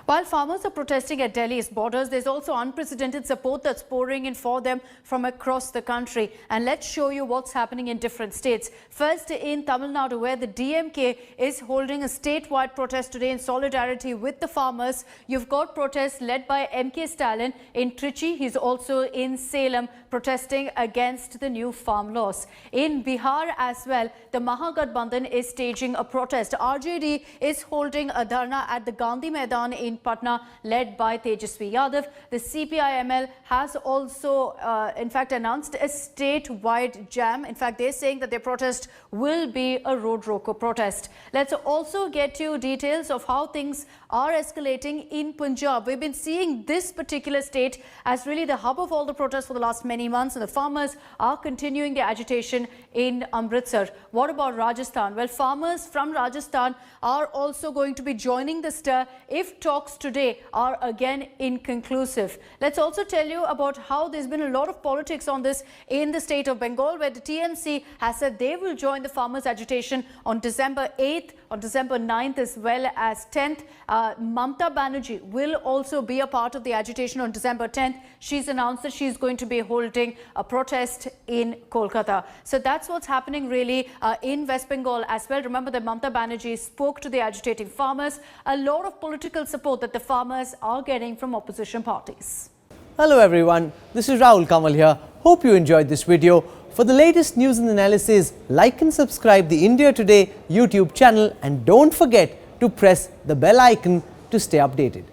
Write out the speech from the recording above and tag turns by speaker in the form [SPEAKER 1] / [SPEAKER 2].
[SPEAKER 1] While farmers are protesting at Delhi's borders, there's also unprecedented support that's pouring in for them from across the country. And let's show you what's happening in different states. First, in Tamil Nadu, where the DMK is holding a statewide protest today in solidarity with the farmers. You've got protests led by MK Stalin in Trichy. He's also in Salem protesting against the new farm laws. In Bihar as well, the Mahagathbandhan is staging a protest. RJD is holding a dharna at the Gandhi Maidan in Patna, led by Tejasvi Yadav. The CPIML has also, in fact, announced a statewide jam. In fact, they're saying that their protest will be a road roko protest. Let's also get you details of how things are escalating in Punjab. We've been seeing this particular state as really the hub of all the protests for the last many months, and the farmers are continuing their agitation in Amritsar. What about Rajasthan? Well, farmers from Rajasthan are also going to be joining the stir if talks today are again inconclusive. Let's also tell you about how there's been a lot of politics on this in the state of Bengal, where the TMC has said they will join the farmers' agitation on December 8th, on December 9th as well as 10th. Mamata Banerjee will also be a part of the agitation on December 10th. She's announced that she's going to be holding a protest in Kolkata. So that's what's happening really in West Bengal as well. Remember that Mamata Banerjee spoke to the agitating farmers. A lot of political support that the farmers are getting from opposition parties.
[SPEAKER 2] Hello everyone, this is Rahul Kamal here. Hope you enjoyed this video. For the latest news and analysis, like and subscribe the India Today YouTube channel, and don't forget to press the bell icon to stay updated.